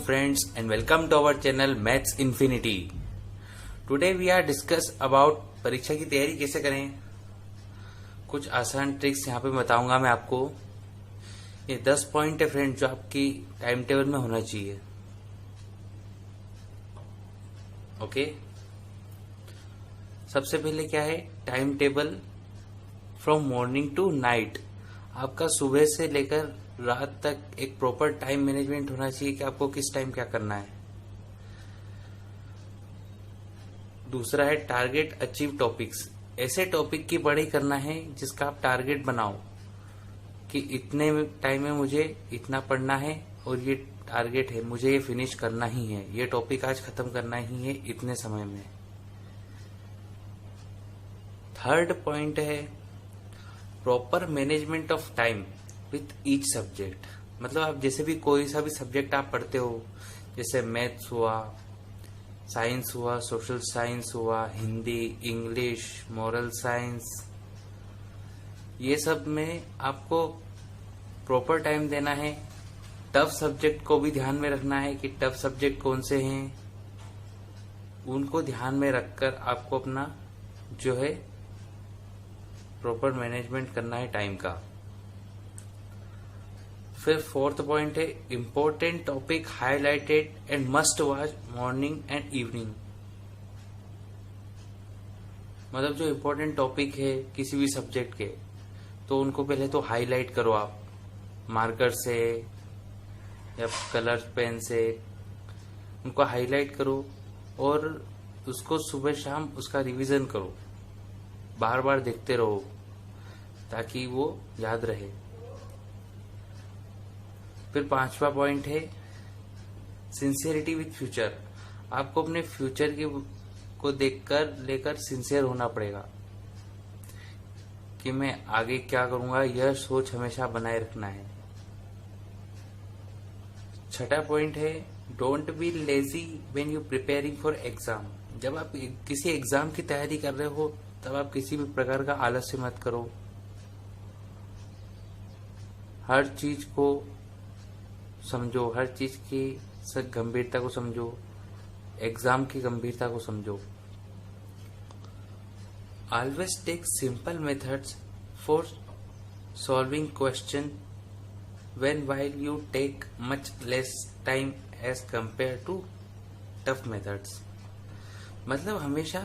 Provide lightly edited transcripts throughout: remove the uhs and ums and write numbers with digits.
friends and welcome to our channel Maths Infinity. Today we are discuss about परीक्षा की तैयारी कैसे करें. कुछ आसान ट्रिक्स यहाँ पे बताऊंगा मैं आपको. ये 10 पॉइंट है फ्रेंड जो आपकी टाइम टेबल में होना चाहिए. ओके सबसे पहले क्या है time table from morning to night. आपका सुबह से लेकर रात तक एक प्रॉपर टाइम मैनेजमेंट होना चाहिए कि आपको किस टाइम क्या करना है. दूसरा है टारगेट अचीव टॉपिक्स. ऐसे टॉपिक की पढ़ाई करना है जिसका आप टारगेट बनाओ कि इतने टाइम में मुझे इतना पढ़ना है और ये टारगेट है, मुझे ये फिनिश करना ही है, ये टॉपिक आज खत्म करना ही है इतने समय में. थर्ड पॉइंट है proper management of time with each subject. मतलब आप जैसे भी कोई सा भी सब्जेक्ट आप पढ़ते हो, जैसे मैथ्स हुआ, साइंस हुआ, सोशल साइंस हुआ, हिंदी, इंग्लिश, मॉरल साइंस, ये सब में आपको प्रॉपर टाइम देना है. टफ सब्जेक्ट को भी ध्यान में रखना है कि टफ सब्जेक्ट कौन से हैं, उनको ध्यान में रखकर आपको अपना जो है प्रॉपर मैनेजमेंट करना है टाइम का. फिर फोर्थ पॉइंट है important topic highlighted and must watch morning and evening. मतलब जो इम्पोर्टेंट टॉपिक है किसी भी सब्जेक्ट के, तो उनको पहले तो हाईलाइट करो आप मार्कर से या कलर पेन से. उनको हाईलाइट करो और उसको सुबह शाम उसका रिवीजन करो, बार बार देखते रहो ताकि वो याद रहे. फिर पांचवा पॉइंट है सिंसियरिटी विथ फ्यूचर. आपको अपने फ्यूचर को देखकर लेकर सिंसियर होना पड़ेगा कि मैं आगे क्या करूंगा, यह सोच हमेशा बनाए रखना है. छठा पॉइंट है don't be lazy when you preparing for exam. जब आप किसी एग्जाम की तैयारी कर रहे हो तब आप किसी भी प्रकार का आलस्य मत करो. हर चीज को समझो, हर चीज की गंभीरता को समझो, एग्जाम की गंभीरता को समझो. Always take simple methods for solving question when while you take much less time as compared to tough methods. मतलब हमेशा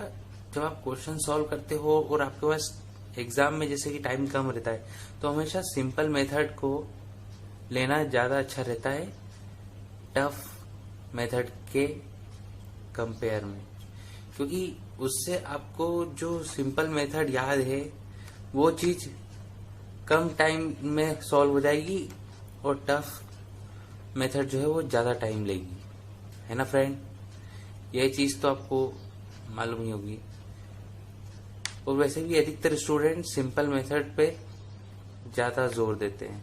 जब आप क्वेश्चन सॉल्व करते हो और आपके पास एग्जाम में जैसे कि टाइम कम रहता है, तो हमेशा सिंपल मेथड को लेना ज्यादा अच्छा रहता है टफ मेथड के कंपेयर में, क्योंकि उससे आपको जो सिंपल मेथड याद है वो चीज कम टाइम में सॉल्व हो जाएगी और टफ मेथड जो है वो ज्यादा टाइम लेगी, है ना फ्रेंड. यह चीज तो आपको मालूम ही होगी. और वैसे भी अधिकतर स्टूडेंट सिंपल मेथड पे ज्यादा जोर देते हैं.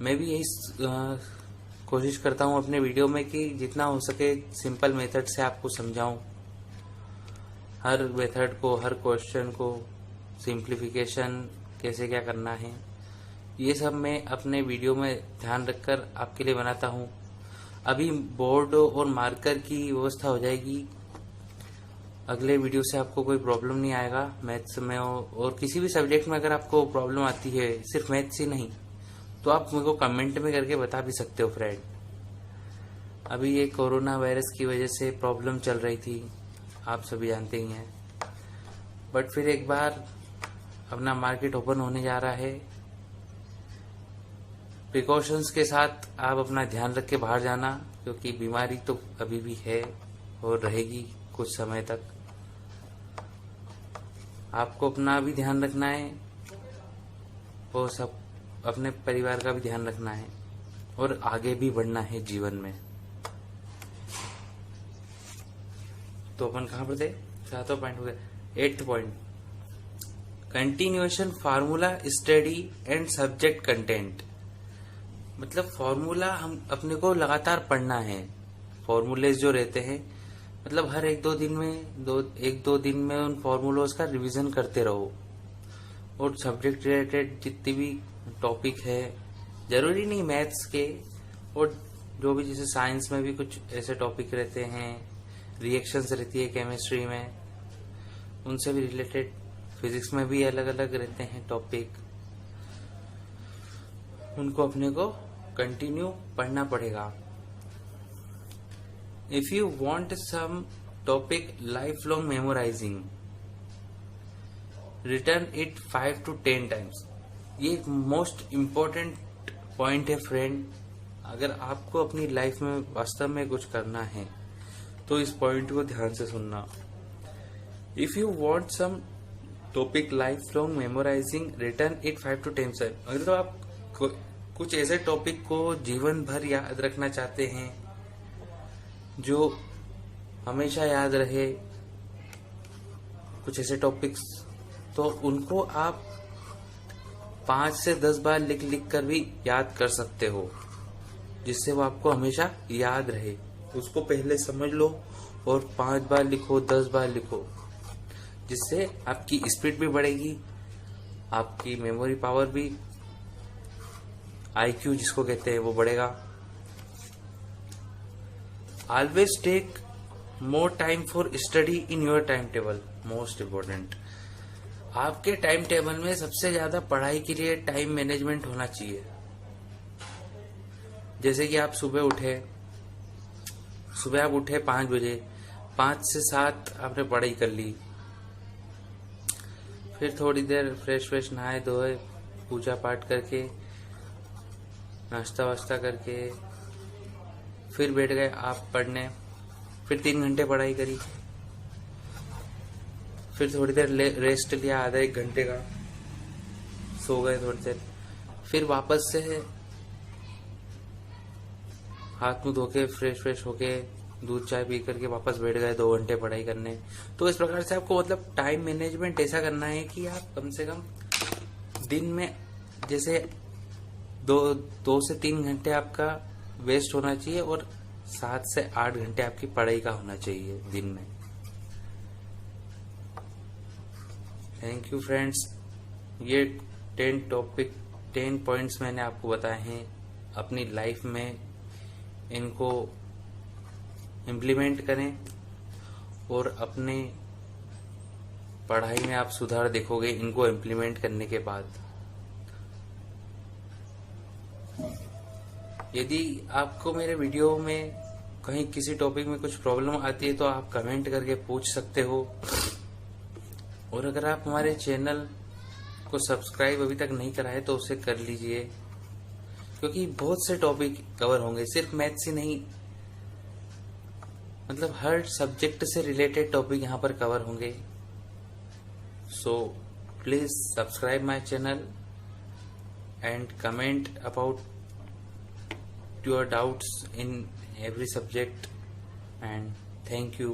मैं भी यही कोशिश करता हूं अपने वीडियो में कि जितना हो सके सिंपल मेथड से आपको समझाऊं. हर मेथड को, हर क्वेश्चन को, सिंप्लीफिकेशन कैसे क्या करना है, ये सब मैं अपने वीडियो में ध्यान रखकर आपके लिए बनाता हूं. अभी बोर्ड और मार्कर की व्यवस्था हो जाएगी, अगले वीडियो से आपको कोई प्रॉब्लम नहीं आएगा मैथ्स में. और किसी भी सब्जेक्ट में अगर आपको प्रॉब्लम आती है, सिर्फ मैथ्स ही नहीं, तो आप मेरे को कमेंट में करके बता भी सकते हो फ्रेंड. अभी ये कोरोना वायरस की वजह से प्रॉब्लम चल रही थी, आप सभी जानते ही हैं. बट फिर एक बार अपना मार्केट ओपन होने जा रहा है. प्रिकॉशंस के साथ आप अपना ध्यान रख के बाहर जाना, क्योंकि बीमारी तो अभी भी है और रहेगी कुछ समय तक. आपको अपना भी ध्यान रखना है और सब अपने परिवार का भी ध्यान रखना है और आगे भी बढ़ना है जीवन में. तो अपन कहाँ पर थे? 7वां पॉइंट हो गया. 8th point continuation formula study and subject content. मतलब फॉर्मूला हम अपने को लगातार पढ़ना है. फॉर्मूलेज जो रहते हैं, मतलब हर एक दो दिन में उन फॉर्मूलोज का रिवीजन करते रहो. और सब्जेक्ट रिलेटेड जितनी भी टॉपिक है, जरूरी नहीं मैथ्स के, और जो भी जैसे साइंस में भी कुछ ऐसे टॉपिक रहते हैं, रिएक्शंस रहती है केमिस्ट्री में, उनसे भी रिलेटेड, फिजिक्स में भी अलग अलग रहते हैं टॉपिक, उनको अपने को कंटिन्यू पढ़ना पड़ेगा। If you want some topic life long memorising, return it 5 to 10 times. ये एक मोस्ट इम्पोर्टेंट पॉइंट है फ्रेंड। अगर आपको अपनी लाइफ में वास्तव में कुछ करना है तो इस पॉइंट को ध्यान से सुनना। If you want some topic life long memorising, return it 5 to 10 times. अगर तो आप कुछ ऐसे टॉपिक को जीवन भर याद रखना चाहते हैं जो हमेशा याद रहे, कुछ ऐसे टॉपिक्स, तो उनको आप 5 से 10 बार लिख लिख कर भी याद कर सकते हो, जिससे वो आपको हमेशा याद रहे। उसको पहले समझ लो और 5 बार लिखो, 10 बार लिखो, जिससे आपकी स्पीड भी बढ़ेगी, आपकी मेमोरी पावर भी, IQ जिसको कहते हैं, वो बढ़ेगा। Always take more time for study in your time table. Most important, आपके टाइम टेबल में सबसे ज्यादा पढ़ाई के लिए टाइम मैनेजमेंट होना चाहिए। जैसे कि आप सुबह आप उठे 5 बजे, 5 से 7 आपने पढ़ाई कर ली, फिर थोड़ी देर फ्रेश नहाए धोए, पूजा पाठ करके, नाश्ता वास्ता करके, फिर बैठ गए आप पढ़ने, फिर 3 घंटे पढ़ाई करी, फिर थोड़ी देर रेस्ट लिया, आधा 1 घंटे का, सो गए थोड़ी देर, फिर वापस से हाथ मुंह धो के फ्रेश होके दूध चाय पी करके वापस बैठ गए 2 घंटे पढ़ाई करने। तो इस प्रकार से आपको मतलब टाइम मैनेजमेंट ऐसा करना है कि आप कम से कम दिन में जैसे 2 से 3 घंटे आपका वेस्ट होना चाहिए और 7 से 8 घंटे आपकी पढ़ाई का होना चाहिए दिन में। Thank you friends. ये 10 पॉइंट्स मैंने आपको बताए हैं। अपनी लाइफ में इनको इम्प्लीमेंट करें और अपने पढ़ाई में आप सुधार देखोगे इनको इम्प्लीमेंट करने के बाद। यदि आपको मेरे वीडियो में कहीं किसी टॉपिक में कुछ प्रॉब्लम आती है तो आप कमेंट करके पूछ सकते हो। और अगर आप हमारे चैनल को सब्सक्राइब अभी तक नहीं करा है तो उसे कर लीजिए, क्योंकि बहुत से टॉपिक कवर होंगे, सिर्फ मैथ्स ही नहीं, मतलब हर सब्जेक्ट से रिलेटेड टॉपिक यहाँ पर कवर होंगे। So please subscribe my channel and comment about your doubts in every subject, and thank you.